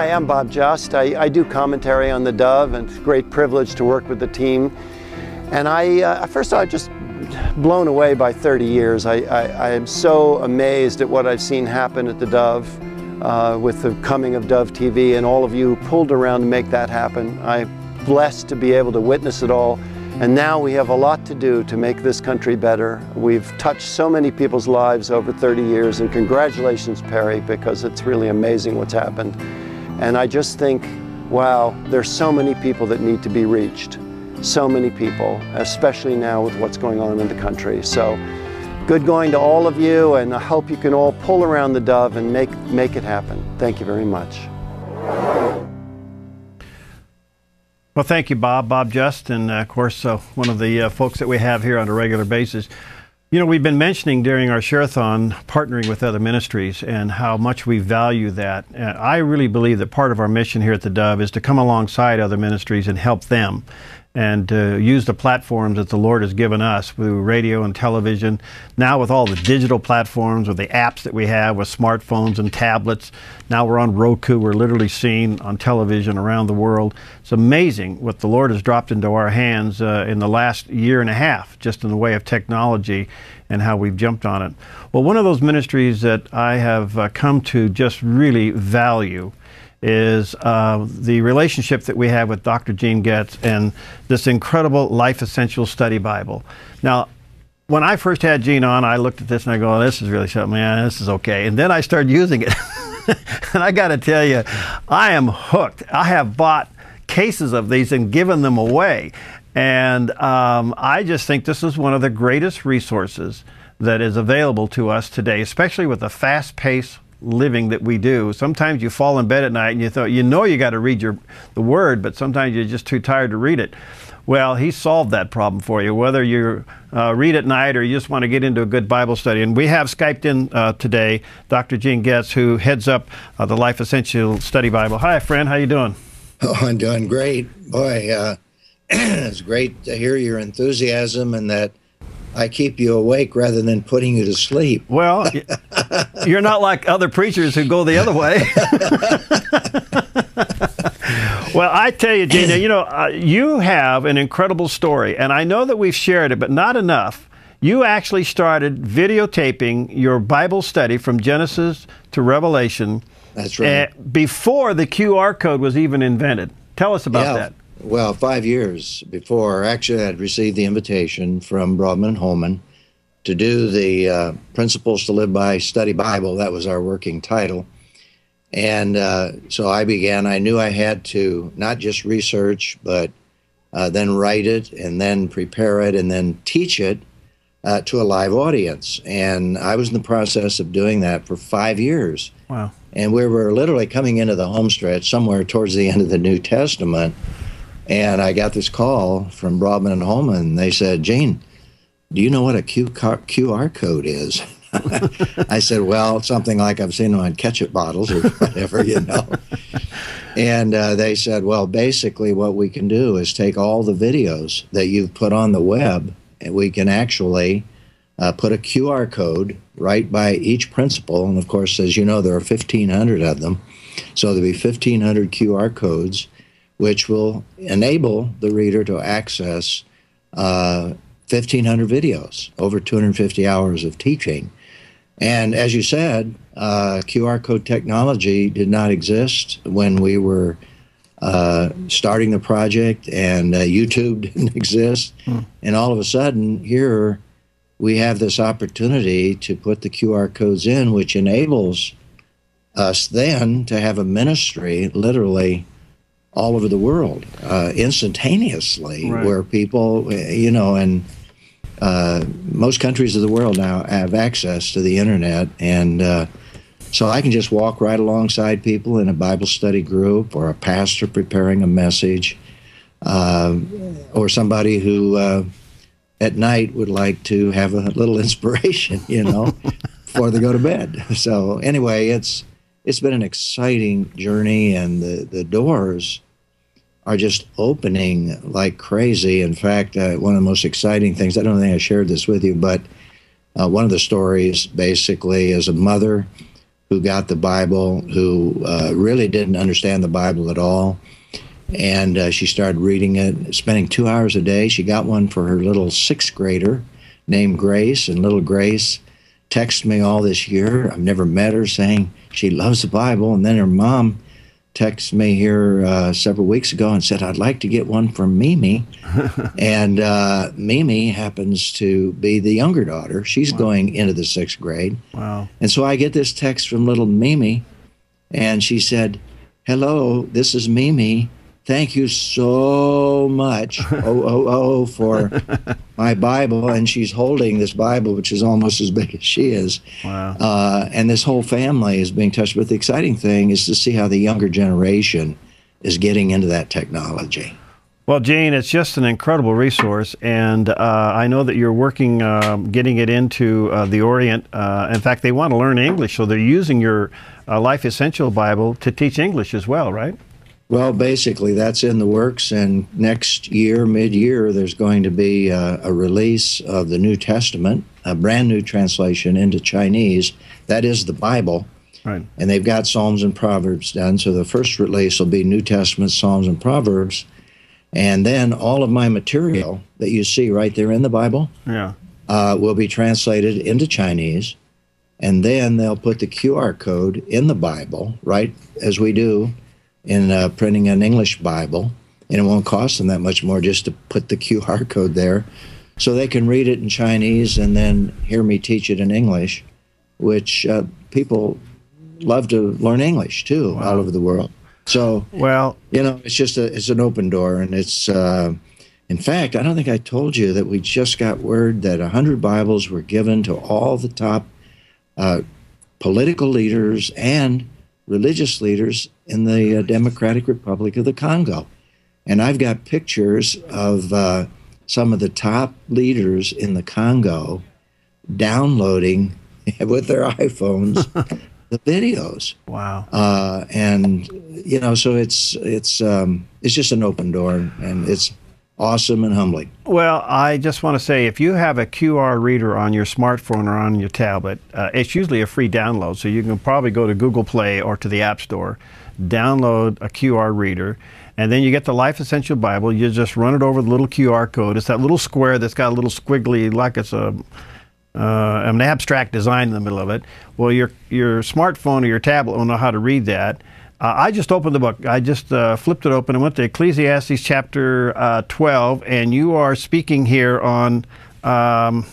Hi, I'm Bob Just. I do commentary on theDove, and it's a great privilege to work with the team. And first of all, I'm just blown away by 30 years. I am so amazed at what I've seen happen at theDove with the coming of Dove TV, and all of you pulled around to make that happen. I'm blessed to be able to witness it all. And now we have a lot to do to make this country better. We've touched so many people's lives over 30 years, and congratulations, Perry, because it's really amazing what's happened. And I just think, wow, there's so many people that need to be reached. So many people, especially now with what's going on in the country. So good going to all of you, and I hope you can all pull around theDove and make it happen. Thank you very much. Well, thank you, Bob. Bob Just, and of course, one of the folks that we have here on a regular basis. You know, we've been mentioning during our share-a-thon partnering with other ministries and how much we value that. I really believe that part of our mission here at theDove is to come alongside other ministries and help them, and use the platforms that the Lord has given us through radio and television. Now with all the digital platforms, with the apps that we have with smartphones and tablets. Now we're on Roku. We're literally seen on television around the world. It's amazing what the Lord has dropped into our hands in the last year and a half, just in the way of technology and how we've jumped on it. Well, one of those ministries that I have come to just really value is the relationship that we have with Dr. Gene Getz and this incredible Life Essentials Study Bible. Now, when I first had Gene on, I looked at this and I go, oh, this is really something, man, this is okay. And then I started using it. And I got to tell you, I am hooked. I have bought cases of these and given them away. And I just think this is one of the greatest resources that is available to us today, especially with the fast-paced living that we do. Sometimes you fall in bed at night and you thought, you know, you got to read the Word, but sometimes you're just too tired to read it. Well, he solved that problem for you, whether you read at night or you just want to get into a good Bible study. And we have Skyped in today Dr. Gene Getz, who heads up the Life Essential Study Bible. Hi, friend. How you doing? Oh, I'm doing great. Boy, it's great to hear your enthusiasm and that I keep you awake rather than putting you to sleep. Well, you're not like other preachers who go the other way. Well, I tell you, Gina, you know, you have an incredible story, and I know that we've shared it, but not enough. You actually started videotaping your Bible study from Genesis to Revelation. That's right. Before the QR code was even invented. Tell us about that. Well, 5 years before, actually, I'd received the invitation from Broadman and Holman to do the Principles to Live By Study Bible. That was our working title. And so I began. I knew I had to not just research, but then write it, and then prepare it, and then teach it to a live audience. And I was in the process of doing that for 5 years. Wow. And we were literally coming into the home stretch somewhere towards the end of the New Testament. And I got this call from Broadman and Holman. They said, Gene, do you know what a QR code is? I said, well, something like I've seen them on ketchup bottles or whatever, you know. And they said, well, basically what we can do is take all the videos that you've put on the web, and we can actually put a QR code right by each principle. And, of course, as you know, there are 1,500 of them. So there'll be 1,500 QR codes, which will enable the reader to access 1,500 videos, over 250 hours of teaching. And as you said, QR code technology did not exist when we were starting the project, and YouTube didn't exist. And all of a sudden, here we have this opportunity to put the QR codes in, which enables us then to have a ministry literally all over the world instantaneously, right, where people, you know, and most countries of the world now have access to the internet. And so I can just walk right alongside people in a Bible study group, or a pastor preparing a message, or somebody who at night would like to have a little inspiration, you know, before they go to bed. So anyway, it's been an exciting journey, and the doors are just opening like crazy. In fact, one of the most exciting things, I don't think I shared this with you, but one of the stories basically is a mother who got the Bible, who really didn't understand the Bible at all. And she started reading it, spending 2 hours a day. She got one for her little 6th grader named Grace, and little Grace texted me all this year. I've never met her, saying she loves the Bible. And then her mom texted me here several weeks ago and said, I'd like to get one from Mimi. And Mimi happens to be the younger daughter. She's going into the 6th grade. Wow. And so I get this text from little Mimi, and she said, hello, this is Mimi. Thank you so much, for my Bible. And she's holding this Bible, which is almost as big as she is. Wow. And this whole family is being touched. But the exciting thing is to see how the younger generation is getting into that technology. Well, Jane, it's just an incredible resource, and I know that you're working getting it into the Orient. In fact, they want to learn English, so they're using your Life Essential Bible to teach English as well, right? Well, basically, that's in the works, and next year, mid-year, there's going to be a release of the New Testament, a brand new translation into Chinese. That is the Bible, right? And they've got Psalms and Proverbs done, so the first release will be New Testament, Psalms, and Proverbs, and then all of my material that you see right there in the Bible will be translated into Chinese, and then they'll put the QR code in the Bible, right, as we do in printing an English Bible, and it won't cost them that much more just to put the QR code there, so they can read it in Chinese and then hear me teach it in English, which people love to learn English too. Wow. All over the world. So, well, you know, it's an open door, and it's in fact, I don't think I told you that we just got word that 100 Bibles were given to all the top political leaders and religious leaders in the Democratic Republic of the Congo. And I've got pictures of some of the top leaders in the Congo downloading with their iPhones the videos. Wow. And, you know, so it's just an open door, and it's awesome and humbling. Well, I just want to say, if you have a QR reader on your smartphone or on your tablet, it's usually a free download, so you can probably go to Google Play or to the App Store, download a QR reader, and then you get the Life Essential Bible. You just run it over the little QR code. It's that little square that's got a little squiggly, like it's an abstract design in the middle of it. Well, your smartphone or your tablet will know how to read that. I just opened the book. I just flipped it open and went to Ecclesiastes chapter 12, and you are speaking here on, let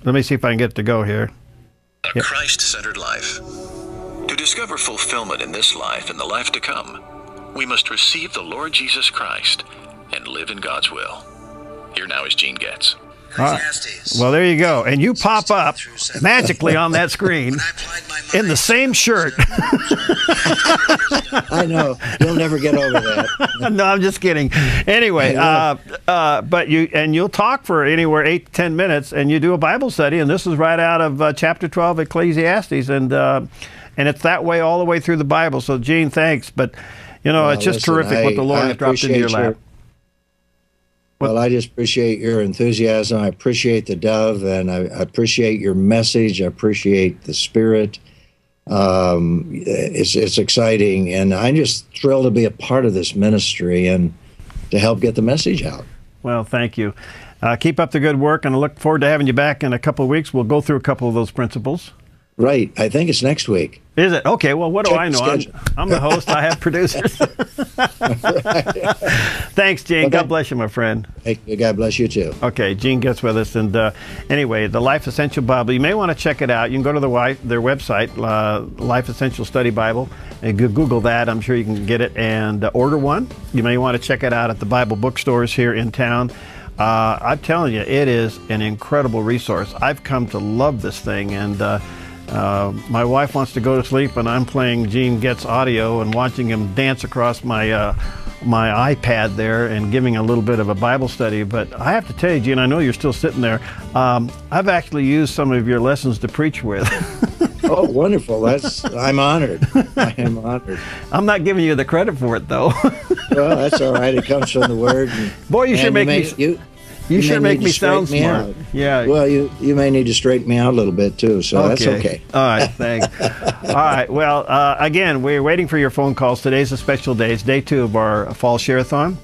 me see if I can get it to go here. A Christ-centered life. To discover fulfillment in this life and the life to come, we must receive the Lord Jesus Christ and live in God's will. Here now is Gene Getz. Well, there you go. And you pop up magically on that screen in the same shirt. I know. You'll never get over that. No, I'm just kidding. Anyway, but you'll talk for anywhere 8 to 10 minutes, and you do a Bible study, and this is right out of chapter 12 of Ecclesiastes, and it's that way all the way through the Bible. So, Gene, thanks. But, you know, it's just terrific what the Lord has dropped into your lap. Well, I just appreciate your enthusiasm. I appreciate the Dove, and I appreciate your message. I appreciate the spirit. It's exciting, and I'm just thrilled to be a part of this ministry and to help get the message out. Well, thank you. Keep up the good work, and I look forward to having you back in a couple of weeks. We'll go through a couple of those principles. Right. I think it's next week. Is it? Okay. Well, what do I know? I'm the host. I have producers. Thanks, Gene. Okay. God bless you, my friend. Hey, God bless you, too. Okay. Gene gets with us. And anyway, the Life Essential Bible, you may want to check it out. You can go to their website, Life Essential Study Bible, and Google that. I'm sure you can get it and order one. You may want to check it out at the Bible bookstores here in town. I'm telling you, it is an incredible resource. I've come to love this thing, and my wife wants to go to sleep, and I'm playing Gene Getz audio and watching him dance across my my iPad there and giving a little bit of a Bible study. But I have to tell you, Gene, I know you're still sitting there. I've actually used some of your lessons to preach with. Oh, wonderful. I'm honored. I am honored. I'm not giving you the credit for it, though. Well, that's all right. It comes from the Word. Boy, you should make me... You sure make need me to sound straighten me smart. out. Yeah. Well, you may need to straighten me out a little bit too, so that's okay. All right, thanks. All right, well, again, we're waiting for your phone calls. Today's a special day. It's day 2 of our Fall Share-a-thon.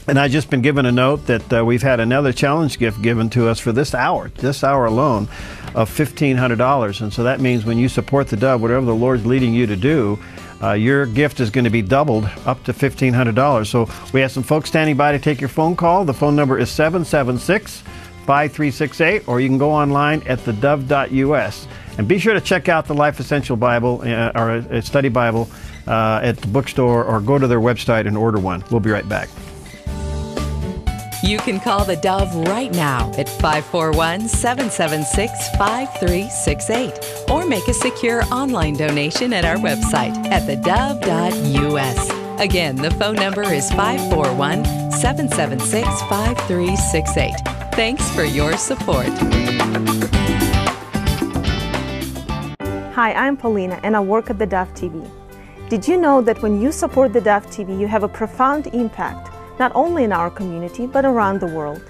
And I've just been given a note that we've had another challenge gift given to us for this hour alone, of $1,500. And so that means when you support the Dove, whatever the Lord's leading you to do, your gift is going to be doubled up to $1,500. So we have some folks standing by to take your phone call. The phone number is 776-5368, or you can go online at theDove.us. And be sure to check out the Life Essential Bible, or Study Bible, at the bookstore, or go to their website and order one. We'll be right back. You can call the Dove right now at 541-776-5368 or make a secure online donation at our website at theDove.us. Again, the phone number is 541-776-5368. Thanks for your support. Hi, I'm Paulina and I work at the Dove TV. Did you know that when you support the Dove TV, you have a profound impact, not only in our community, but around the world?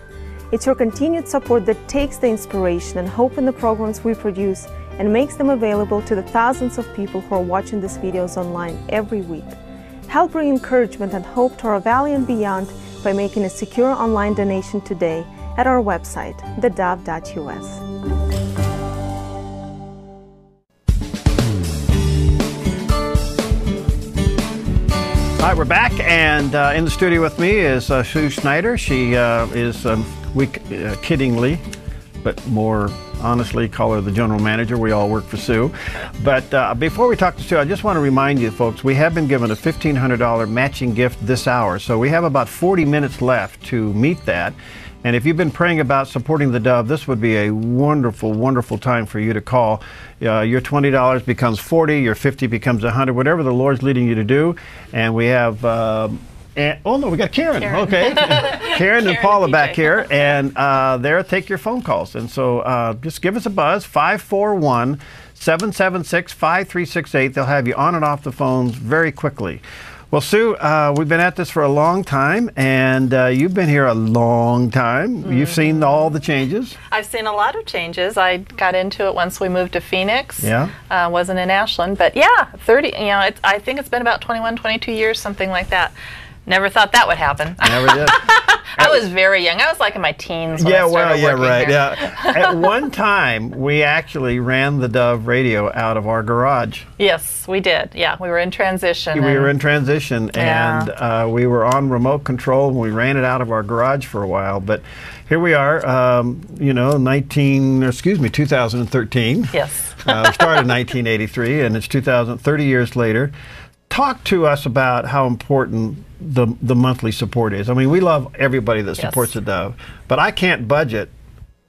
It's your continued support that takes the inspiration and hope in the programs we produce and makes them available to the thousands of people who are watching these videos online every week. Help bring encouragement and hope to our valley and beyond by making a secure online donation today at our website, theDove.us. All right, we're back, and in the studio with me is Sue Snyder. She is, kiddingly, but more honestly, call her the general manager. We all work for Sue. But before we talk to Sue, I just want to remind you, folks, we have been given a $1,500 matching gift this hour. So we have about 40 minutes left to meet that. And if you've been praying about supporting the Dove, this would be a wonderful, wonderful time for you to call. Your $20 becomes $40, your $50 becomes $100, whatever the Lord's leading you to do. And we have, we got Karen. Okay. Karen and Paula back here, and there, take your phone calls. And so just give us a buzz, 541-776-5368. They'll have you on and off the phones very quickly. Well, Sue, we've been at this for a long time, and you've been here a long time. Mm-hmm. You've seen all the changes. I've seen a lot of changes. I got into it once we moved to Phoenix. Yeah. Wasn't in Ashland, but yeah, 30. I think it's been about 21, 22 years, something like that. Never thought that would happen. Never did. I was very young. I was like in my teens when I started working right. here. Yeah. At one time, we actually ran the Dove radio out of our garage. Yes, we did. Yeah, we were in transition. We were in transition, and we were on remote control, and we ran it out of our garage for a while. But here we are, 2013. Yes. We started in 1983, and it's 30 years later. Talk to us about how important the monthly support is. I mean, we love everybody that supports the Dove, but I can't budget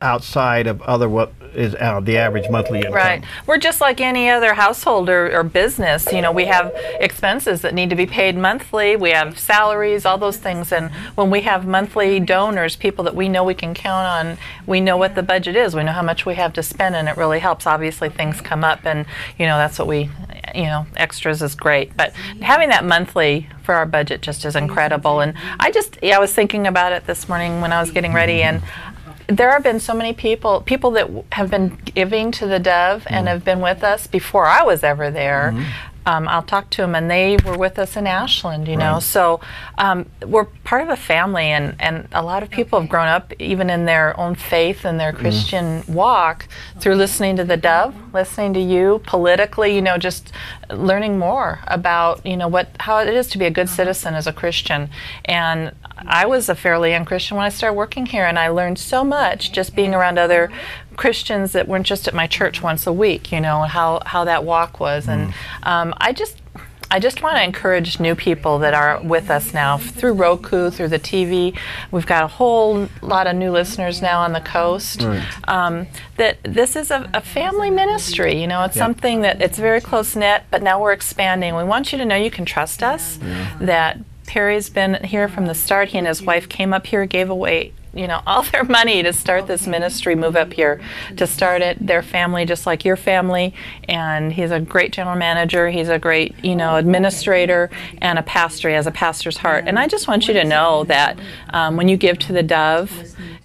outside of what is the average monthly income. Right. We're just like any other household or business. We have expenses that need to be paid monthly. We have salaries, all those things. And when we have monthly donors, people that we know we can count on, we know what the budget is. We know how much we have to spend, and it really helps. Obviously, things come up, and that's what we, extras is great. But having that monthly for our budget just is incredible. And I was thinking about it this morning when I was getting ready, and there have been so many people that have been giving to the Dove and have been with us before I was ever there. I'll talk to them, and they were with us in Ashland, So we're part of a family, and a lot of people have grown up even in their own faith and their Christian walk through listening to the Dove, listening to you politically, just learning more about, how it is to be a good citizen as a Christian. And I was a fairly young Christian when I started working here, and I learned so much just being around other Christians that weren't just at my church once a week, how that walk was. And I just want to encourage new people that are with us now through Roku, through the TV. We've got a whole lot of new listeners now on the coast. That this is a family ministry. It's something that it's very close-knit, but now we're expanding. We want you to know you can trust us, that Perry's been here from the start. He and his wife came up here, gave away all their money to start this ministry, move up here to start it. Their family, just like your family, and he's a great general manager. He's a great, administrator and a pastor. He has a pastor's heart. And I just want you to know that when you give to the Dove,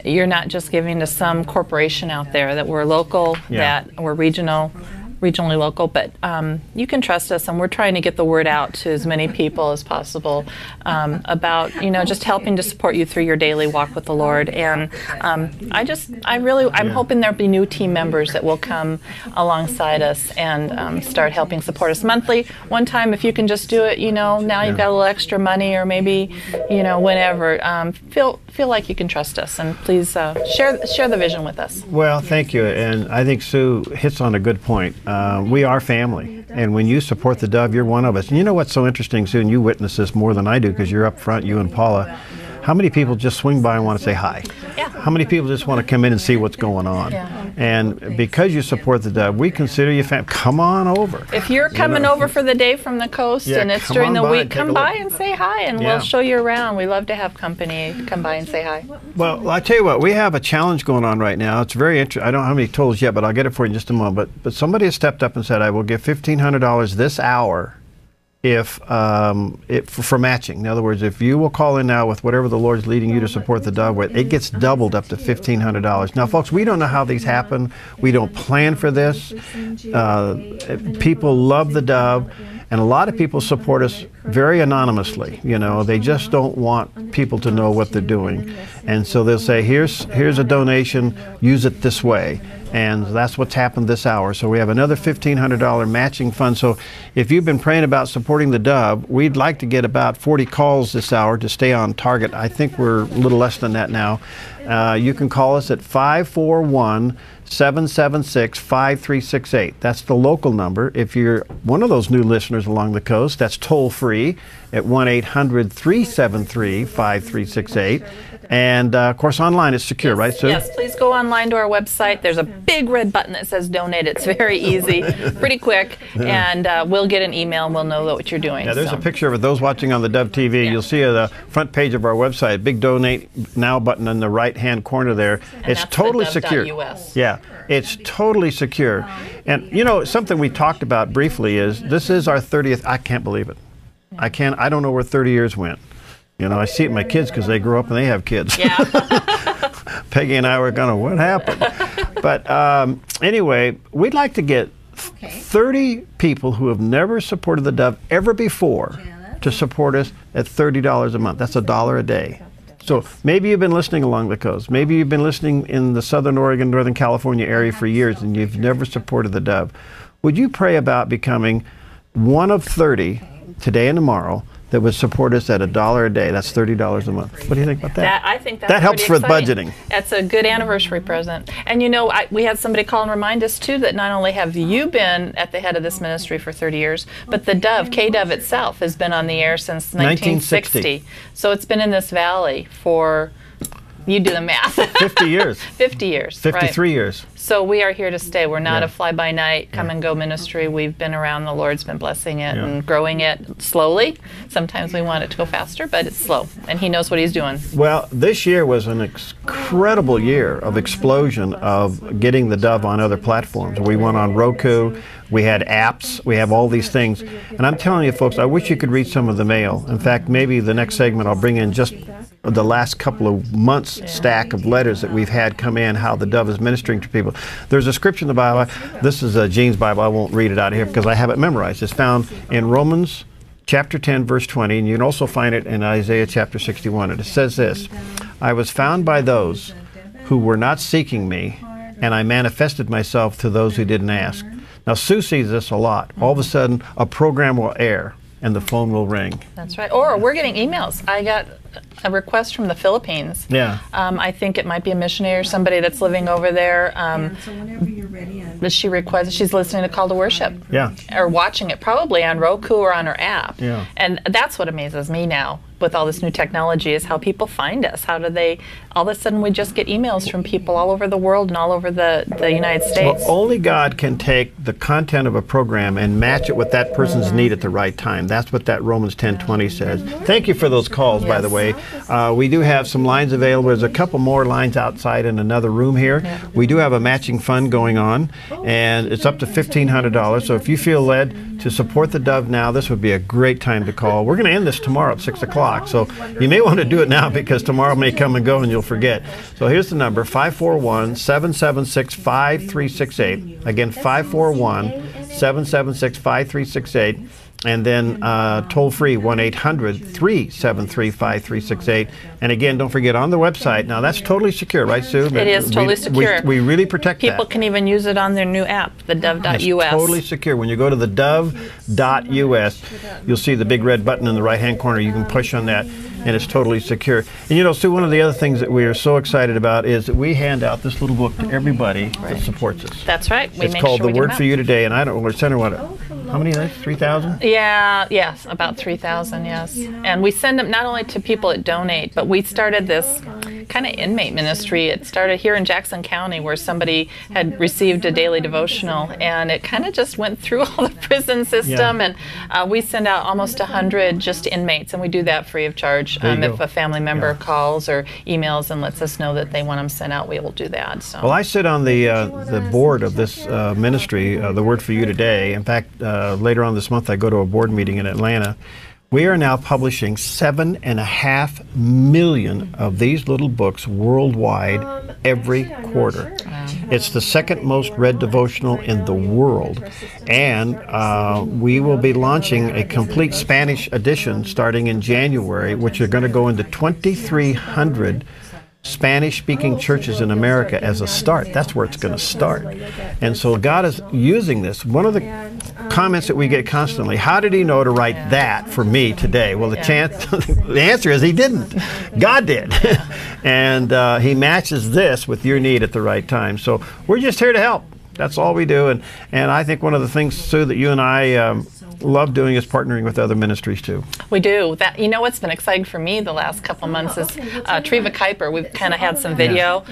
you're not just giving to some corporation out there, that we're local, that we're regionally local, but you can trust us, and we're trying to get the word out to as many people as possible about, just helping to support you through your daily walk with the Lord. And I'm hoping there'll be new team members that will come alongside us and start helping support us monthly. One time, if you can just do it, now you've got a little extra money, or maybe, whenever, feel like you can trust us, and please share the vision with us. Well, thank you, and I think Sue hits on a good point. We are family, and when you support the Dove, you're one of us. And you know what's so interesting, Sue, and you witness this more than I do because you're up front, you and Paula. How many people just swing by and want to say hi? Yeah. How many people just want to come in and see what's going on? Yeah. And because you support the Dove, we consider you family. Come on over. If you're coming over for the day from the coast and it's during the week, come by and say hi, and we'll show you around. We love to have company come by and say hi. Well, I tell you what, we have a challenge going on right now. It's very interesting. I don't know how many totals yet, but I'll get it for you in just a moment. But somebody has stepped up and said, I will give $1,500 this hour for matching. In other words, if you will call in now with whatever the Lord's leading you to support the Dove with, it gets doubled up to $1,500. Now, folks, we don't know how these happen. We don't plan for this. People love the Dove, and a lot of people support us very anonymously. They just don't want people to know what they're doing. And so they'll say, here's a donation, use it this way. And that's what's happened this hour. So we have another $1,500 matching fund. So if you've been praying about supporting the Dove, we'd like to get about 40 calls this hour to stay on target. I think we're a little less than that now. You can call us at 541-776-5368. That's the local number. If you're one of those new listeners along the coast, that's toll free at 1-800-373-5368. And, of course, online is secure, right, Sue? Yes, please go online to our website. There's a big red button that says donate. It's very easy, pretty quick, and we'll get an email and we'll know what you're doing. Yeah, there's a picture of those watching on the Dove TV. Yeah. You'll see the front page of our website, big donate now button in the right-hand corner there. And it's totally secure. Yeah, it's totally secure. And, something we talked about briefly is this is our 30th. I can't believe it. I don't know where 30 years went. I see it in my kids because they grow up and they have kids. Yeah. Peggy and I were going, what happened? But anyway, we'd like to get 30 people who have never supported the Dove ever before to support us at $30 a month. That's $1 a day. So maybe you've been listening along the coast. Maybe you've been listening in the Southern Oregon, Northern California area for years and you've never supported the Dove. Would you pray about becoming one of 30 today and tomorrow that would support us at $1 a day? That's $30 a month. What do you think about that? I think that helps with budgeting. That's a good anniversary present. And we had somebody call and remind us too that not only have you been at the head of this ministry for 30 years, but the Dove, KDove itself, has been on the air since 1960. So it's been in this valley for, you do the math. 50 years. 50 years. 53 years. So we are here to stay. We're not a fly-by-night, come-and-go ministry. We've been around. The Lord's been blessing it and growing it slowly. Sometimes we want it to go faster, but it's slow, and He knows what He's doing. Well, this year was an incredible year of explosion of getting the Dove on other platforms. We went on Roku. We had apps. We have all these things. And I'm telling you, folks, I wish you could read some of the mail. In fact, maybe the next segment I'll bring in just the last couple of months stack of letters that we've had come in, how the Dove is ministering to people. There's a scripture in the Bible. This is Jean's Bible. I won't read it out of here because I have it memorized. It's found in Romans chapter 10, verse 20, and you can also find it in Isaiah chapter 61. And it says this, I was found by those who were not seeking me, and I manifested myself to those who didn't ask. Now, Sue sees this a lot. All of a sudden, a program will air, and the phone will ring. That's right. Or we're getting emails. I got a request from the Philippines. Yeah. I think it might be a missionary or somebody that's living over there. So whenever you're ready. She requested, she's listening to Call to Worship. Yeah. Or watching it probably on Roku or on her app. Yeah. And that's what amazes me now with all this new technology is how people find us. How do they, all of a sudden we just get emails from people all over the world and all over the United States. Well, only God can take the content of a program and match it with that person's need at the right time. That's what that Romans 10:20 says. Thank you for those calls, by the way. We do have some lines available. There's a couple more lines outside in another room here. We do have a matching fund going on, and it's up to $1,500. So if you feel led, to support the Dove now, this would be a great time to call. We're going to end this tomorrow at 6 o'clock, so you may want to do it now because tomorrow may come and go and you'll forget. So here's the number, 541-776-5368. Again, 541-776-5368. And then toll-free, 1-800-373-5368. And again, don't forget, on the website, now that's totally secure, right, Sue? It is totally secure. We really protect People that. can even use it on their new app, theDove.us. It's totally secure. When you go to theDove.us, you'll see the big red button in the right-hand corner. You can push on that, and it's totally secure. And you know, Sue, one of the other things that we are so excited about is that we hand out this little book to everybody that supports us. That's right. It's called The Word for You Today, and I don't know, we're sending what, how many of those? 3,000? Yeah, yes, about 3,000, yes. And we send them not only to people that donate, but we started this kind of inmate ministry. It started here in Jackson County where somebody had received a daily devotional, and it kind of just went through all the prison system, and we send out almost 100 just to inmates, and we do that free of charge. If a family member calls or emails and lets us know that they want them sent out, we will do that. So. Well, I sit on the board of this ministry, The Word for You Today. In fact, later on this month I go to a board meeting in Atlanta. We are now publishing 7.5 million of these little books worldwide every quarter. It's the second most read devotional in the world, and we will be launching a complete Spanish edition starting in January, which are going to go into 2,300 Spanish-speaking churches in America as a start. That's where it's going to start. And so God is using this. One of the comments that we get constantly, how did he know to write that for me today? Well, the answer is he didn't. God did. And he matches this with your need at the right time. So we're just here to help. That's all we do. And I think one of the things, Sue, that you and I love doing is partnering with other ministries too. We do. That, you know what's been exciting for me the last couple months is Treva Kuiper. We've kind of had some video.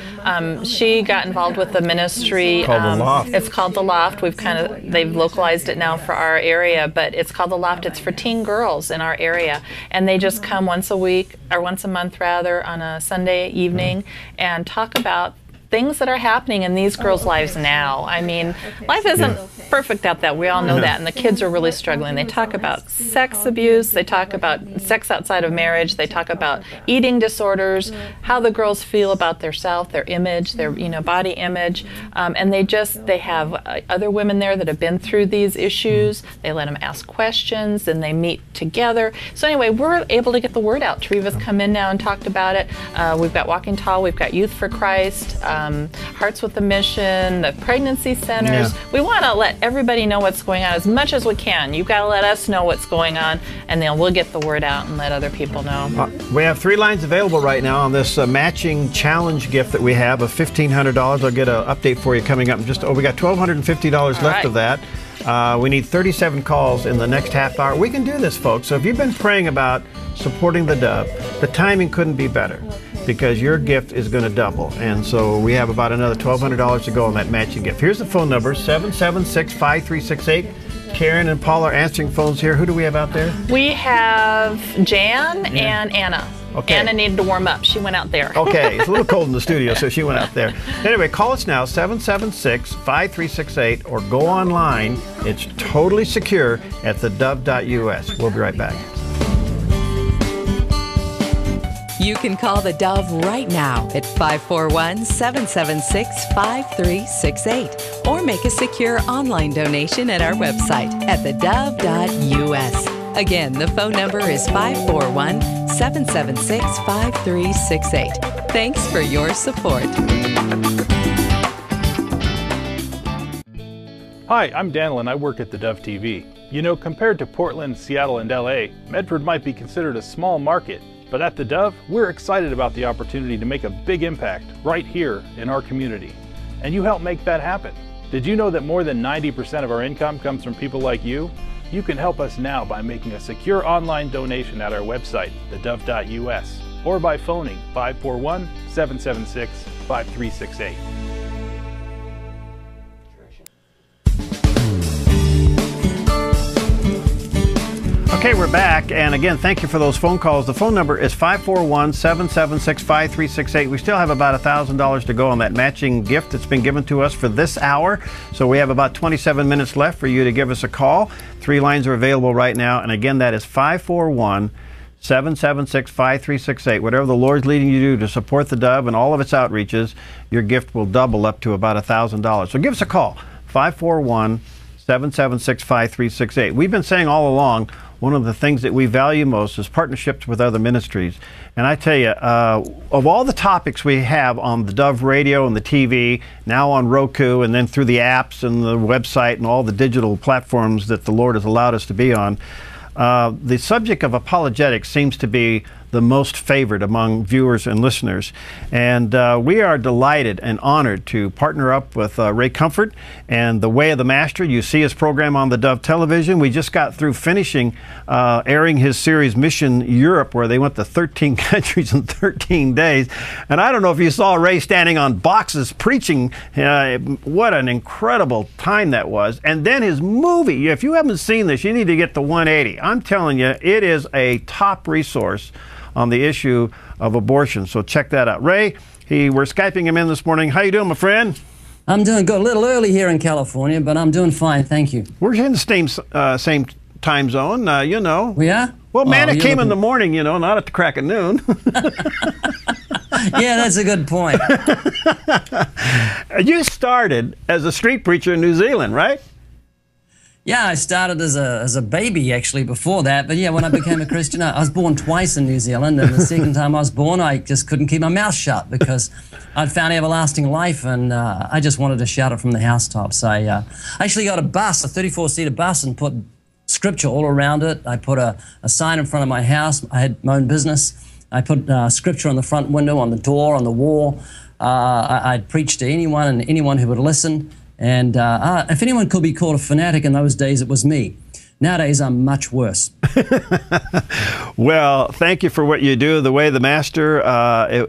She got involved with the ministry. Called The Loft. It's called The Loft. They've localized it now for our area, but it's called The Loft. It's for teen girls in our area, and they just come once a week, or once a month rather, on a Sunday evening and talk about things that are happening in these girls' lives now. I mean, life isn't perfect out there. We all know that, and the kids are really struggling. They talk about sex abuse. They talk about sex outside of marriage. They talk about eating disorders, how the girls feel about their self, their image, their body image, and they have other women there that have been through these issues. They let them ask questions, and they meet together. So anyway, we're able to get the word out. Treva's come in now and talked about it. We've got Walking Tall. We've got Youth for Christ. Hearts with a Mission, the pregnancy centers. We want to let everybody know what's going on as much as we can. You've got to let us know what's going on, and then we'll get the word out and let other people know. We have 3 lines available right now on this matching challenge gift that we have of $1,500. I'll get an update for you coming up. We got $1,250 left of that. We need 37 calls in the next half hour. We can do this, folks. So if you've been praying about supporting the Dove, the timing couldn't be better, because your gift is going to double. And so we have about another $1,200 to go on that matching gift. Here's the phone number, 776-5368. Karen and Paul are answering phones here. Who do we have out there? We have Jan and Anna. Okay. Anna needed to warm up. She went out there. Okay, it's a little cold in the studio, so she went out there. Anyway, call us now, 776-5368, or go online. It's totally secure at theDove.us. We'll be right back. You can call the Dove right now at 541-776-5368 or make a secure online donation at our website at theDove.us. Again, the phone number is 541-776-5368. Thanks for your support. Hi, I'm Daniel and I work at the Dove TV. You know, compared to Portland, Seattle, and LA, Medford might be considered a small market. But at the Dove, we're excited about the opportunity to make a big impact right here in our community. And you help make that happen. Did you know that more than 90% of our income comes from people like you? You can help us now by making a secure online donation at our website, theDove.us, or by phoning 541-776-5368. Okay, we're back, and again, thank you for those phone calls. The phone number is 541-776-5368. We still have about $1,000 to go on that matching gift that's been given to us for this hour, so we have about 27 minutes left for you to give us a call. 3 lines are available right now, and again, that is 541-776-5368. Whatever the Lord's leading you to do to support the Dove and all of its outreaches, your gift will double up to about $1,000. So give us a call, 541-776-5368. We've been saying all along, one of the things that we value most is partnerships with other ministries. And I tell you, of all the topics we have on the Dove radio and the TV, now on Roku, and then through the apps and the website and all the digital platforms that the Lord has allowed us to be on, the subject of apologetics seems to be the most favored among viewers and listeners. And we are delighted and honored to partner up with Ray Comfort and The Way of the Master. You see his program on the Dove television. We just got through finishing airing his series Mission Europe, where they went to 13 countries in 13 days. And I don't know if you saw Ray standing on boxes preaching. What an incredible time that was. And then his movie, if you haven't seen this, you need to get the 180. I'm telling you, it is a top resource on the issue of abortion. So check that out. Ray, we're Skyping him in this morning. How you doing, my friend? I'm doing good. A little early here in California, but I'm doing fine, thank you. We're in the same time zone, you know. We are? Well, man, it came in the morning, you know, not at the crack of noon. Yeah, that's a good point. You started as a street preacher in New Zealand, right? Yeah, I started as a baby, actually, before that. But yeah, when I became a Christian, I was born twice in New Zealand. And the second time I was born, I just couldn't keep my mouth shut because I'd found everlasting life. And I just wanted to shout it from the housetops. I actually got a bus, a 34-seater bus, and put scripture all around it. I put a sign in front of my house. I had my own business. I put scripture on the front window, on the door, on the wall. I'd preach to anyone and anyone who would listen. And if anyone could be called a fanatic in those days, it was me. Nowadays, I'm much worse. Well, thank you for what you do. The Way of the Master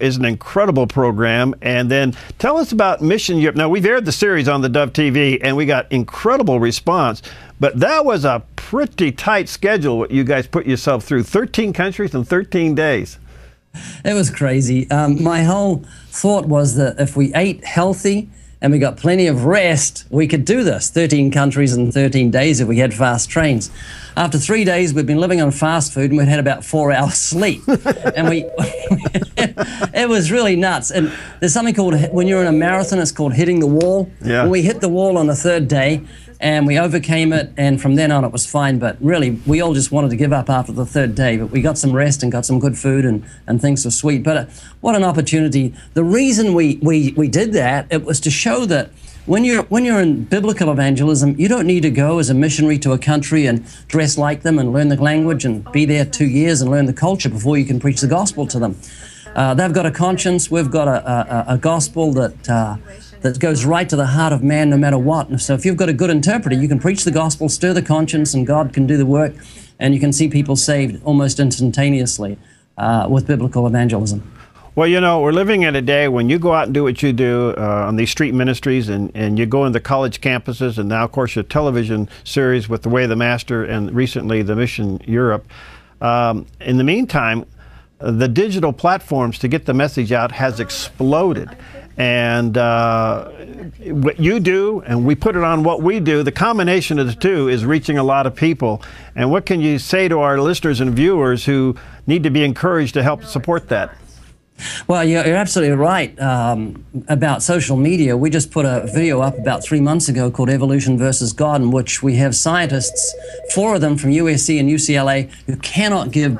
is an incredible program. And then tell us about Mission Europe. Now, we've aired the series on the Dove TV, and we got incredible response. But that was a pretty tight schedule, what you guys put yourself through. 13 countries in 13 days. It was crazy. My whole thought was that if we ate healthy and we got plenty of rest, we could do this. 13 countries in 13 days if we had fast trains. After 3 days, we'd been living on fast food and we'd had about 4 hours sleep. And it was really nuts. And there's something called, when you're in a marathon, it's called hitting the wall. Yeah. When we hit the wall on the 3rd day, and we overcame it, and from then on it was fine. But really, we all just wanted to give up after the 3rd day. But we got some rest and got some good food, and things were sweet. But what an opportunity. The reason we did that, it was to show that when you're in biblical evangelism, you don't need to go as a missionary to a country and dress like them and learn the language and be there 2 years and learn the culture before you can preach the gospel to them. They've got a conscience. We've got a gospel that goes right to the heart of man no matter what. And so if you've got a good interpreter, you can preach the gospel, stir the conscience, and God can do the work, and you can see people saved almost instantaneously with biblical evangelism. Well, you know, we're living in a day when you go out and do what you do on these street ministries, and you go into college campuses, and now, of course, your television series with The Way of the Master, and recently the Mission Europe. In the meantime, the digital platforms to get the message out has exploded. And what you do, and we put it on what we do, the combination of the two is reaching a lot of people. And what can you say to our listeners and viewers who need to be encouraged to help support that? Well, you're absolutely right about social media. We just put a video up about 3 months ago called Evolution versus God, in which we have scientists, 4 of them from USC and UCLA, who cannot give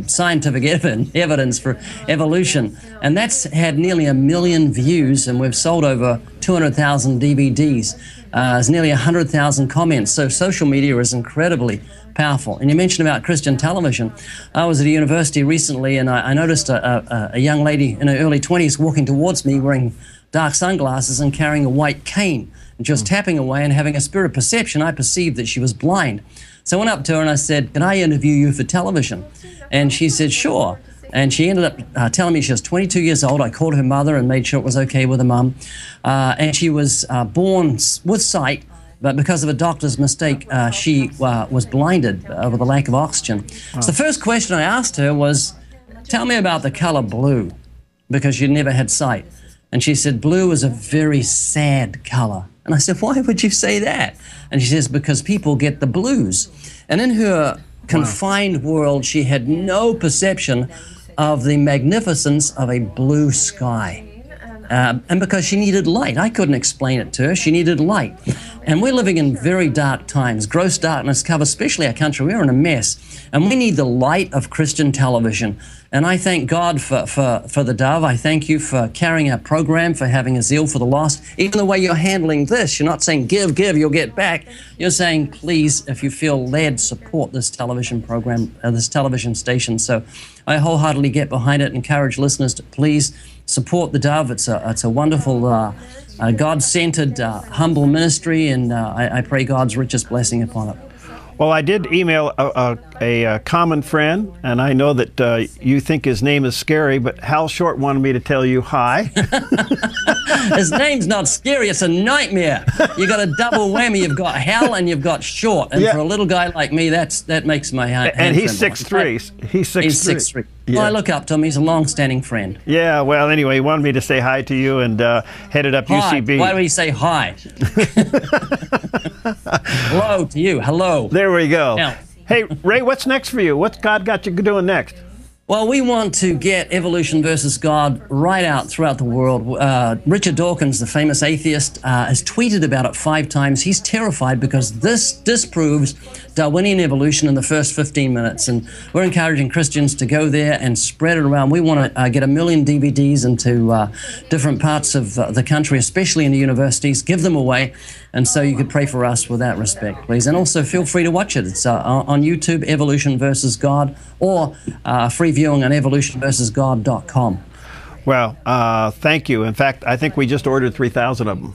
scientific evidence for evolution. And that's had nearly 1 million views, and we've sold over 200,000 DVDs. There's nearly 100,000 comments. So social media is incredibly powerful. And you mentioned about Christian television. I was at a university recently, and I noticed a young lady in her early 20s walking towards me wearing dark sunglasses and carrying a white cane, and just tapping away and having a spirit of perception. I perceived that she was blind. So I went up to her and I said, "Can I interview you for television?" And she said, "Sure." And she ended up telling me she was 22 years old. I called her mother and made sure it was okay with her mum. And she was born with sight but because of a doctor's mistake, she was blinded with a lack of oxygen. So the first question I asked her was, tell me about the color blue, because she'd never had sight. And she said, blue is a very sad color. And I said, why would you say that? And she says, because people get the blues. And in her confined world, she had no perception of the magnificence of a blue sky. And because she needed light. I couldn't explain it to her. She needed light. And we're living in very dark times. Gross darkness covers especially our country. We're in a mess. And we need the light of Christian television. And I thank God for the Dove. I thank you for carrying our program, for having a zeal for the lost. Even the way you're handling this, you're not saying give, you'll get back. You're saying, please, if you feel led, support this television program, this television station. So I wholeheartedly get behind it and encourage listeners to please support the Dove. It's a wonderful, God-centered, humble ministry, and I pray God's richest blessing upon it. Well, I did email a common friend, and I know that you think his name is scary, but Hal Short wanted me to tell you hi. His name's not scary, it's a nightmare. You got a double whammy. You've got Hal and you've got Short. And for a little guy like me, that makes my hand And he's tremble. 6'3". He's 6'3". He's 6'3". Yeah. Well, I look up to him. He's a long-standing friend. Yeah, well, anyway, he wanted me to say hi to you and headed up Hi. UCB. Why do we say hi? Hello to you. Hello. There we go. Now, hey, Ray, what's next for you? What's God got you doing next? well, we want to get evolution versus God right out throughout the world. Richard Dawkins, the famous atheist, has tweeted about it 5 times. He's terrified because this disproves Darwinian evolution in the first 15 minutes. And we're encouraging Christians to go there and spread it around. We want to get 1 million DVDs into different parts of the country, especially in the universities, give them away. And so you could pray for us with that respect, please. And also feel free to watch it. It's on YouTube, Evolution versus God, or free viewing on evolutionversusgod.com. Well, thank you. In fact, I think we just ordered 3,000 of them.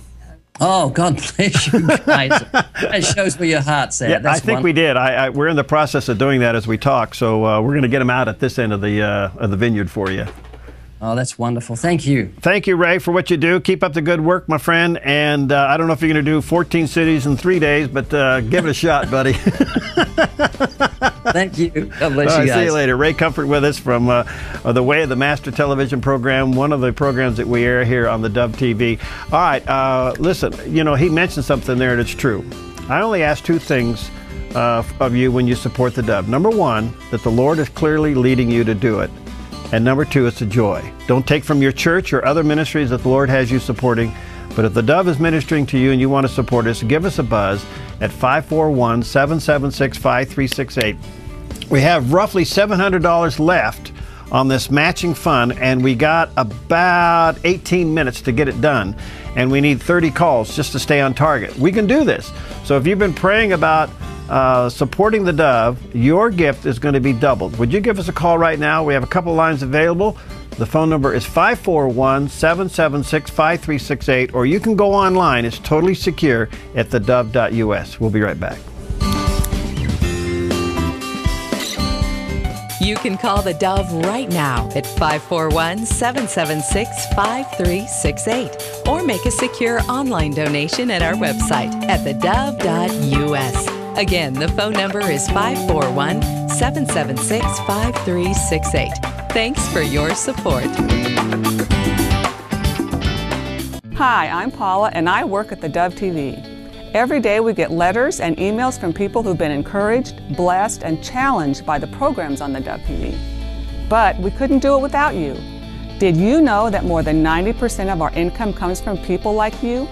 Oh, God bless you guys. That shows where your heart's at. Yeah, That's I think we did. We're in the process of doing that as we talk, so we're going to get them out at this end of the vineyard for you. Oh, that's wonderful. Thank you. Thank you, Ray, for what you do. Keep up the good work, my friend. And I don't know if you're going to do 14 cities in 3 days, but give it a shot, buddy. Thank you. God bless you guys. See you later. Ray Comfort with us from the Way of the Master television program, one of the programs that we air here on the Dove TV. All right, listen, you know, he mentioned something there that's true. I only ask 2 things of you when you support the Dove. Number 1, that the Lord is clearly leading you to do it. And number 2, it's a joy. Don't take from your church or other ministries that the Lord has you supporting. But if the Dove is ministering to you and you want to support us, give us a buzz at 541-776-5368. We have roughly $700 left on this matching fund, and we got about 18 minutes to get it done. And we need 30 calls just to stay on target. We can do this. So if you've been praying about supporting the Dove, your gift is going to be doubled. Would you give us a call right now? We have a couple lines available. The phone number is 541-776-5368, or you can go online. It's totally secure at theDove.us. We'll be right back. You can call the Dove right now at 541-776-5368 or make a secure online donation at our website at theDove.us. Again, the phone number is 541-776-5368. Thanks for your support. Hi, I'm Paula and I work at the Dove TV. Every day we get letters and emails from people who've been encouraged, blessed, and challenged by the programs on the Dove TV. But we couldn't do it without you. Did you know that more than 90% of our income comes from people like you?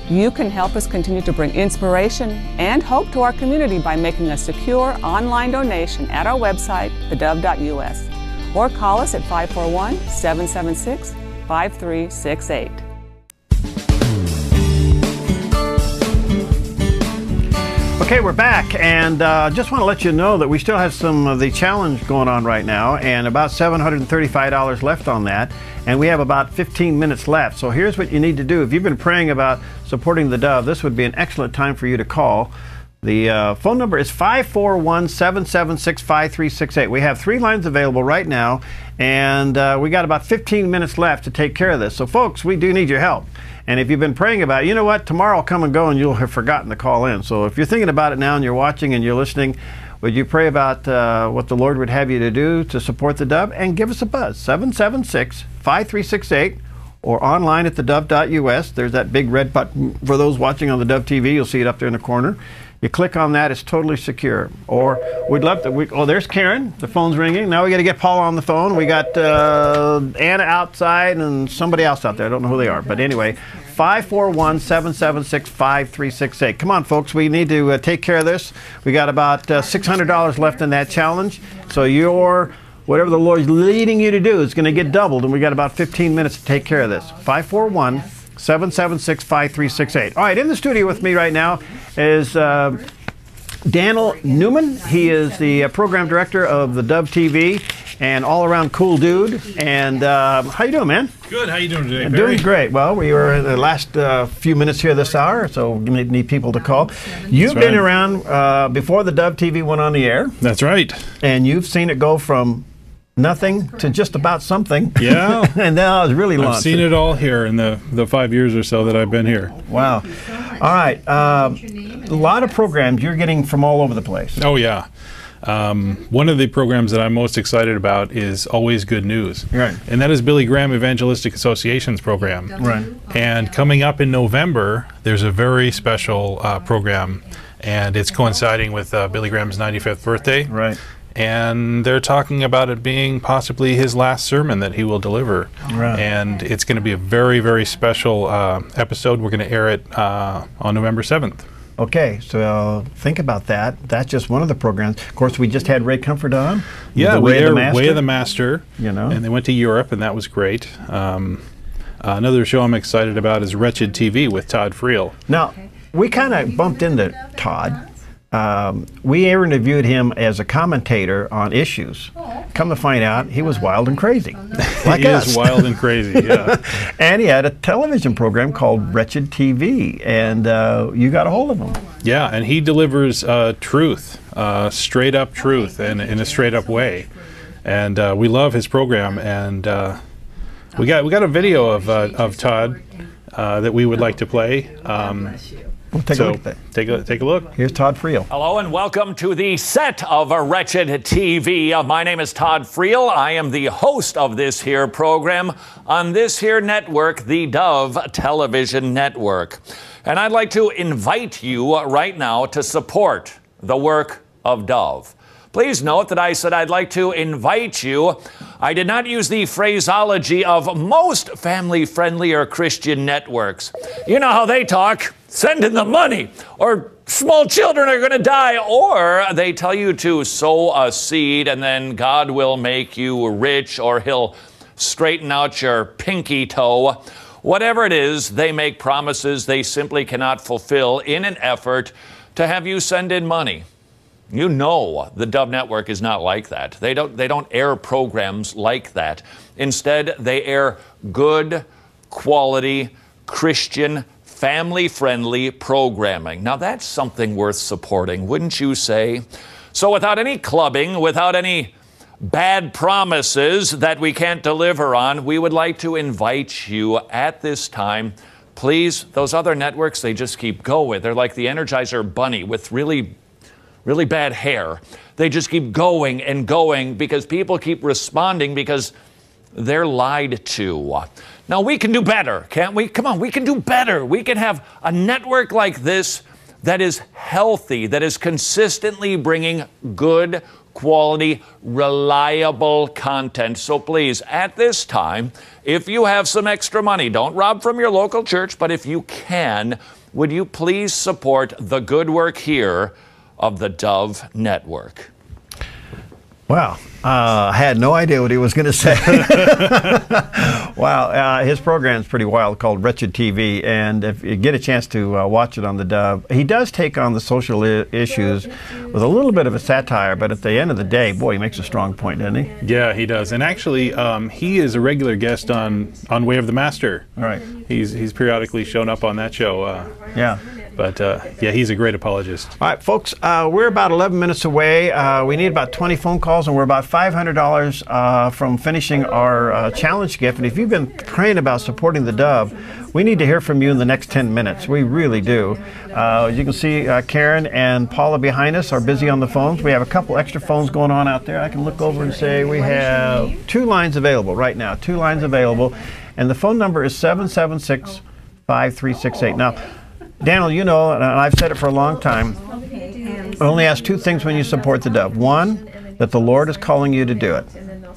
You can help us continue to bring inspiration and hope to our community by making a secure online donation at our website, theDove.us, or call us at 541-776-5368. Okay, we're back, and just want to let you know that we still have some of the challenge going on right now, and about $735 left on that, and we have about 15 minutes left. So here's what you need to do. If you've been praying about supporting the Dove, this would be an excellent time for you to call. The phone number is 541-776-5368. We have 3 lines available right now, and we got about 15 minutes left to take care of this. So, folks, we do need your help. And if you've been praying about it, you know what? Tomorrow will come and go, and you'll have forgotten to call in. So if you're thinking about it now and you're watching and you're listening, would you pray about what the Lord would have you to do to support the Dove? And give us a buzz, 776-5368. Or online at theDove.us. There's that big red button for those watching on the Dove TV. You'll see it up there in the corner. You click on that, it's totally secure. Or we'd love to, oh, there's Karen. The phone's ringing. Now we got to get Paula on the phone. We got Anna outside and somebody else out there. I don't know who they are. But anyway, 541-776-5368. Come on, folks. We need to take care of this. We got about $600 left in that challenge. So whatever the Lord's leading you to do is going to get doubled, and we got about 15 minutes to take care of this. 541-776-5368. All right, in the studio with me right now is Daniel Newman. He is the program director of the Dove TV and all-around cool dude. And how you doing, man? Good. How you doing today, I'm Barry? doing great. Well, we were in the last few minutes here this hour, so we need people to call. You've been around before the Dove TV went on the air. That's right. And you've seen it go from nothing to just about something. Yeah. And now it's really launched. I've seen it all here in the 5 years or so that I've been here. Wow. All right. A lot of programs you're getting from all over the place. Oh, yeah. One of the programs that I'm most excited about is Always Good News. Right. And that is Billy Graham Evangelistic Association's program. Right. And coming up in November, there's a very special program, and it's coinciding with Billy Graham's 95th birthday. Right. And they're talking about it being possibly his last sermon that he will deliver. Right. And it's going to be a very, very special episode. We're going to air it on November 7th. Okay, so think about that. That's just one of the programs. Of course, we just had Ray Comfort on. Yeah, Way of the Master. You know, and they went to Europe, and that was great. Another show I'm excited about is Wretched TV with Todd Friel. Now, we kind of bumped into Todd. We interviewed him as a commentator on issues. Come to find out, he was wild and crazy. Like he us. is wild and crazy, yeah. And he had a television program called Wretched TV, and you got a hold of him. Yeah, and he delivers truth, straight up truth, and in a straight up way. And we love his program, and we got a video of Todd that we would like to play. We'll take a look at that. Take a look. Here's Todd Friel. Hello and welcome to the set of a Wretched TV. My name is Todd Friel. I am the host of this here program on this here network, the Dove Television Network. And I'd like to invite you right now to support the work of Dove. Please note that I said I'd like to invite you. I did not use the phraseology of most family-friendly or Christian networks. You know how they talk. Send in the money, or small children are going to die, or they tell you to sow a seed and then God will make you rich, or he'll straighten out your pinky toe. Whatever it is, they make promises they simply cannot fulfill in an effort to have you send in money. You know the Dove Network is not like that. They don't air programs like that. Instead, they air good, quality, Christian, family-friendly programming. Now that's something worth supporting, wouldn't you say? So without any clubbing, without any bad promises that we can't deliver on, we would like to invite you at this time. Please, those other networks, they just keep going. They're like the Energizer Bunny with really bad hair. They just keep going and going because people keep responding because they're lied to. Now, we can do better, can't we? Come on, we can do better. We can have a network like this that is healthy, that is consistently bringing good, quality, reliable content. So please, at this time, if you have some extra money, don't rob from your local church, but if you can, would you please support the good work here of the Dove Network? Wow. I had no idea what he was going to say. Wow. His program's pretty wild, called Wretched TV, and if you get a chance to watch it on the Dove, he does take on the social issues with a little bit of a satire, but at the end of the day, boy, he makes a strong point, doesn't he? Yeah, he does. And actually, he is a regular guest on Way of the Master. All right. He's periodically shown up on that show. Yeah. But yeah, he's a great apologist. All right, folks, we're about 11 minutes away. We need about 20 phone calls, and we're about $500 from finishing our challenge gift. And if you've been praying about supporting the Dove, we need to hear from you in the next 10 minutes. We really do. As you can see, Karen and Paula behind us are busy on the phones. We have a couple extra phones going on out there. I can look over and say we have 2 lines available right now, 2 lines available. And the phone number is 776-5368. Now, Daniel, you know, and I've said it for a long time, I only ask 2 things when you support the Dove. 1, that the Lord is calling you to do it.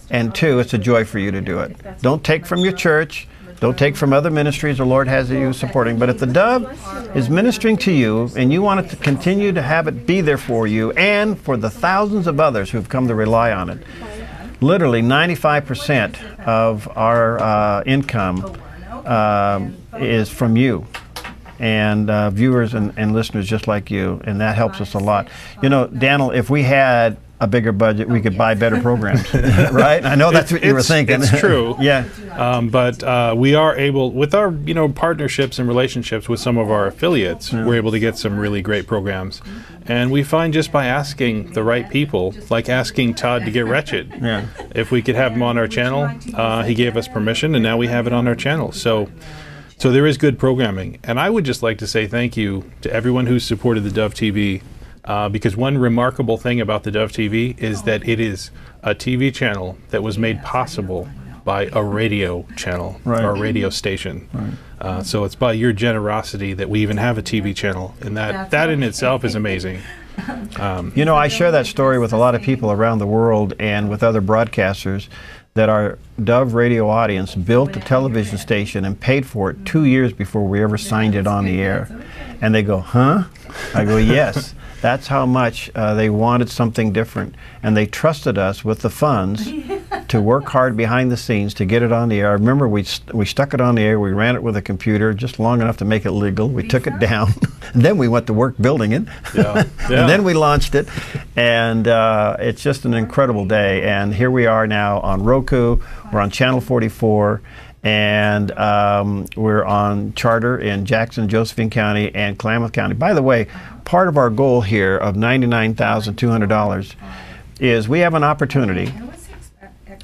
And 2, it's a joy for you to do it. Don't take from your church. Don't take from other ministries the Lord has you supporting. But if the Dove is ministering to you and you want it to continue to have it be there for you and for the thousands of others who've come to rely on it, literally 95% of our income is from you. And viewers and listeners just like you, and that helps us a lot. You know, Daniel, if we had a bigger budget, we could buy better programs, right? I know that's what you were thinking. It's true. Yeah. But we are able, with our partnerships and relationships with some of our affiliates, we're able to get some really great programs. And we find just by asking the right people, like asking Todd to get Wretched, if we could have him on our channel, he gave us permission, and now we have it on our channel. So there is good programming. And I would just like to say thank you to everyone who's supported the Dove TV, because one remarkable thing about the Dove TV is that it is a TV channel that was made possible by a radio channel or a radio station. So it's by your generosity that we even have a TV channel, and that in itself is amazing. You know, I share that story with a lot of people around the world and with other broadcasters, that our Dove radio audience built a television station and paid for it 2 years before we ever signed it on the air. And they go, huh? I go, yes. That's how much they wanted something different. And they trusted us with the funds to work hard behind the scenes to get it on the air. I remember we stuck it on the air. We ran it with a computer just long enough to make it legal. We took it down. And then we went to work building it. And then we launched it. And it's just an incredible day. And here we are now on Roku. We're on Channel 44. And we're on Charter in Jackson, Josephine County, and Klamath County. By the way, part of our goal here of $99,200 is we have an opportunity.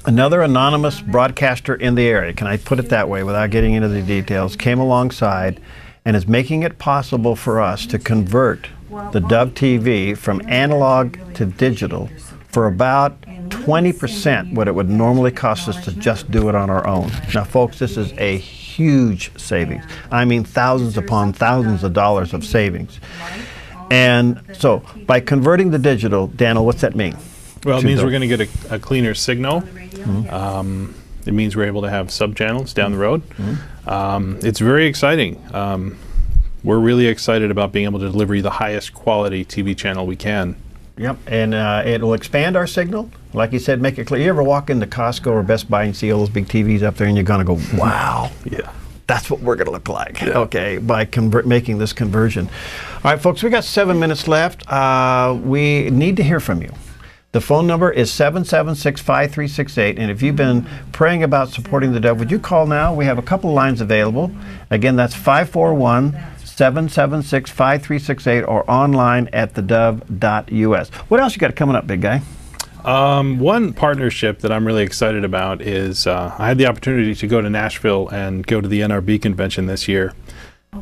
Another anonymous broadcaster in the area, can I put it that way without getting into the details, came alongside and is making it possible for us to convert the Dove TV from analog to digital for about 20% what it would normally cost us to just do it on our own. Now, folks, this is a huge savings. I mean, thousands upon thousands of dollars of savings. And so, by converting the digital, Daniel, what's that mean? Well, it means we're going to get a cleaner signal. It means we're able to have sub-channels down the road. It's very exciting. We're really excited about being able to deliver you the highest quality TV channel we can. Yep, and it will expand our signal. Like you said, make it clear. You ever walk into Costco or Best Buy and see all those big TVs up there and you're going to go, wow. Yeah. That's what we're going to look like, okay, by making this conversion. All right, folks, we got 7 minutes left. We need to hear from you. The phone number is 776-5368, and if you've been praying about supporting the Dove, would you call now? We have a couple lines available. Again, that's 541-776-5368 or online at thedove.us. What else you got coming up, big guy? One partnership that I'm really excited about is I had the opportunity to go to Nashville and go to the NRB convention this year.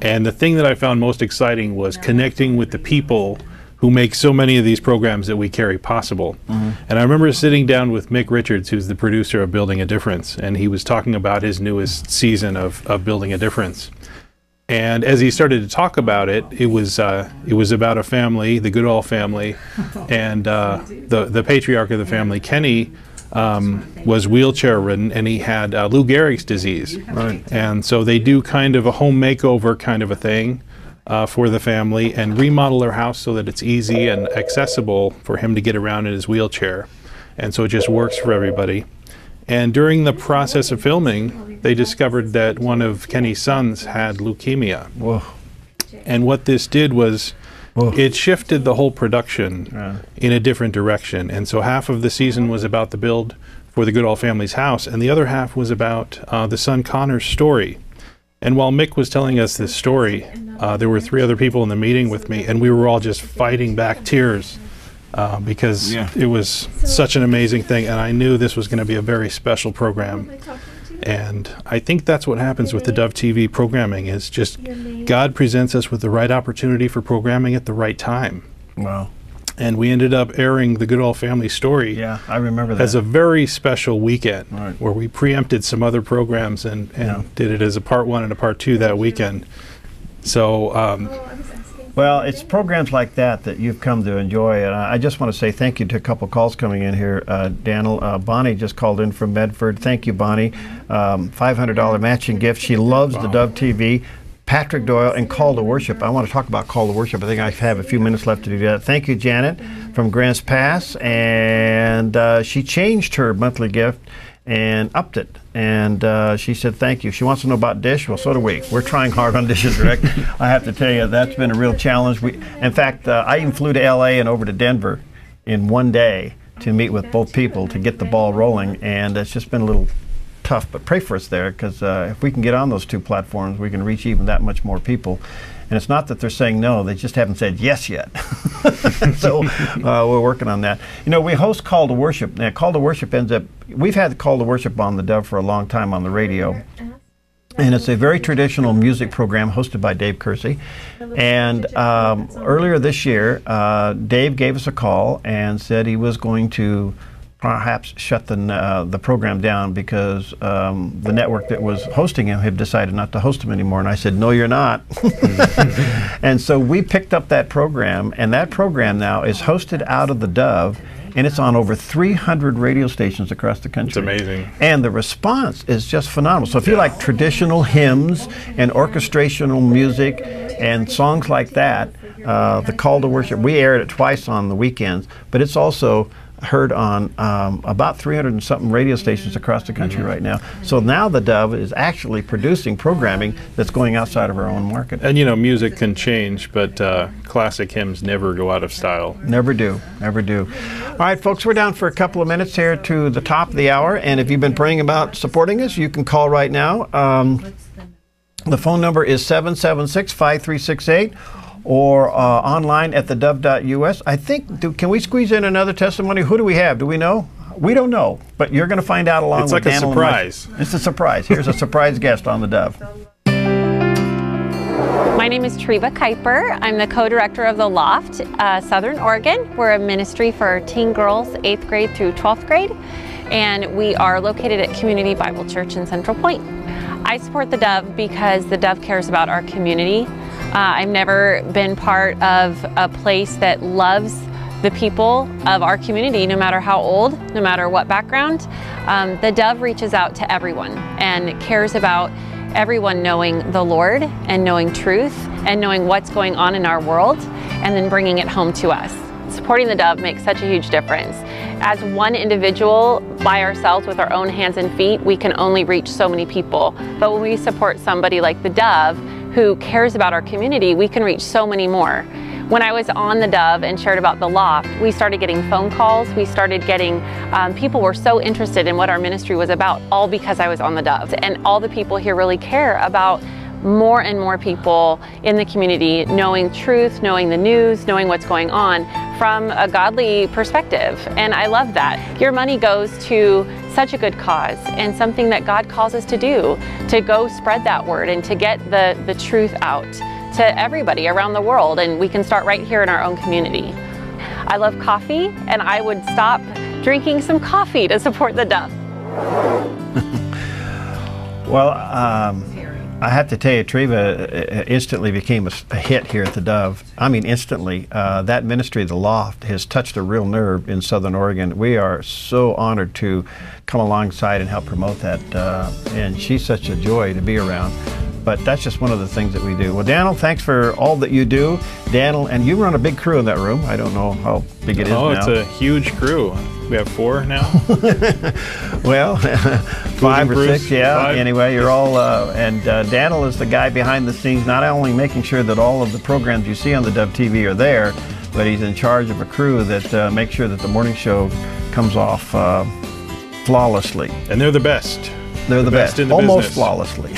And the thing that I found most exciting was connecting with the people who make so many of these programs that we carry possible. And I remember sitting down with Mick Richards, who's the producer of Building a Difference, and he was talking about his newest season of Building a Difference. And as he started to talk about it, it was about a family, the Goodall family, and the patriarch of the family, Kenny, was wheelchair ridden, and he had Lou Gehrig's disease. And so they do kind of a home makeover kind of a thing for the family and remodel their house so that it's easy and accessible for him to get around in his wheelchair. And so it just works for everybody. And during the process of filming, they discovered that one of Kenny's sons had leukemia. Whoa. And what this did was it shifted the whole production in a different direction. And so half of the season was about the build for the Goodall family's house, and the other half was about the son Connor's story. And while Mick was telling us this story, there were 3 other people in the meeting with me, and we were all just fighting back tears because it was such an amazing thing, and I knew this was going to be a very special program. And I think that's what happens with the Dove TV programming, is just God presents us with the right opportunity for programming at the right time. Wow. And we ended up airing the Good Old Family Story. Yeah, I remember that. As a very special weekend, where we preempted some other programs and did it as a part 1 and a part 2 that weekend. So, well, it's programs like that that you've come to enjoy, and I just want to say thank you to a couple calls coming in here. Daniel, Bonnie just called in from Medford. Thank you, Bonnie. $500 matching gift. She loves the Dove TV. Patrick Doyle and Call to Worship. I want to talk about Call to Worship. I think I have a few minutes left to do that. Thank you, Janet from Grants Pass. And she changed her monthly gift and upped it. And she said thank you. She wants to know about Dish. Well, so do we. We're trying hard on Dish and Direct. I have to tell you, that's been a real challenge. In fact, I even flew to LA and over to Denver in one day to meet with both people to get the ball rolling. And it's just been a little tough, but pray for us there, because if we can get on those 2 platforms, we can reach even that much more people. And it's not that they're saying no, they just haven't said yes yet. So we're working on that. You know, we host Call to Worship. Now, Call to Worship ends up, we've had Call to Worship on the Dove for a long time on the radio. And it's a very traditional music program hosted by Dave Kersey. And earlier this year, Dave gave us a call and said he was going to perhaps shut the program down because the network that was hosting him had decided not to host him anymore. And I said, no, you're not. And so we picked up that program, and that program now is hosted out of the Dove, and it's on over 300 radio stations across the country. It's amazing. And the response is just phenomenal. So if you like traditional hymns and orchestrational music and songs like that, the Call to Worship, we aired it twice on the weekends, but it's also heard on about 300 and something radio stations across the country right now. So now the Dove is actually producing programming that's going outside of our own market. And you know, music can change, but classic hymns never go out of style. Never do, never do. All right, folks, we're down for a couple of minutes here to the top of the hour, and if you've been praying about supporting us, you can call right now. The phone number is 776-5368. Or online at theDove.us. I think, can we squeeze in another testimony? Who do we have? Do we know? We don't know, but you're going to find out along with Daniel. It's like a surprise. It's a surprise. Here's a surprise guest on the Dove. My name is Treva Kuiper. I'm the co-director of the Loft, Southern Oregon. We're a ministry for teen girls, 8th grade through 12th grade, and we are located at Community Bible Church in Central Point. I support the Dove because the Dove cares about our community. I've never been part of a place that loves the people of our community, no matter how old, no matter what background. The Dove reaches out to everyone and cares about everyone knowing the Lord and knowing truth and knowing what's going on in our world and then bringing it home to us. Supporting the Dove makes such a huge difference. As one individual by ourselves with our own hands and feet, we can only reach so many people. But when we support somebody like the Dove who cares about our community, we can reach so many more. When I was on the Dove and shared about the Loft, we started getting phone calls. We started getting, people were so interested in what our ministry was about, all because I was on the Dove. And all the people here really care about more and more people in the community knowing truth, knowing the news, knowing what's going on from a godly perspective. And I love that. Your money goes to such a good cause and something that God calls us to do, to go spread that word and to get the truth out to everybody around the world. And we can start right here in our own community. I love coffee, and I would stop drinking some coffee to support the Dove. Well, I have to tell you, Treva instantly became a hit here at the Dove. I mean, instantly. That ministry, the Loft, has touched a real nerve in Southern Oregon. We are so honored to come alongside and help promote that. And she's such a joy to be around. But that's just one of the things that we do. Well, Daniel, thanks for all that you do. Daniel, and you run a big crew in that room. I don't know how big it is now. Oh, it's a huge crew. We have 4 now. Well, 5 or 6, yeah. 5. Anyway, you're all, and Daniel is the guy behind the scenes, not only making sure that all of the programs you see on the Dove TV are there, but he's in charge of a crew that makes sure that the morning show comes off flawlessly. And they're the best. They're the best. in the Almost business. flawlessly.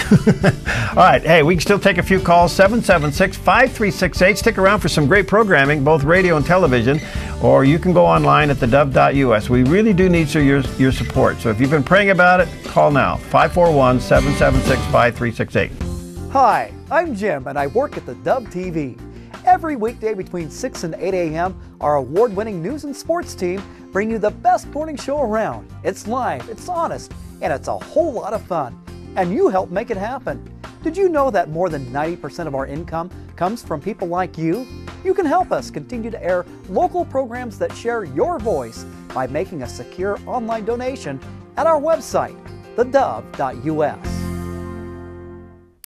All right. Hey, we can still take a few calls. 776-5368. Stick around for some great programming, both radio and television, or you can go online at theDove.us. We really do need your support. So if you've been praying about it, call now. 541-776-5368. Hi, I'm Jim, and I work at the Dove TV. Every weekday between 6 and 8 a.m., our award-winning news and sports team bring you the best morning show around. It's live, it's honest, and it's a whole lot of fun. And you help make it happen. Did you know that more than 90% of our income comes from people like you? You can help us continue to air local programs that share your voice by making a secure online donation at our website, theDove.us.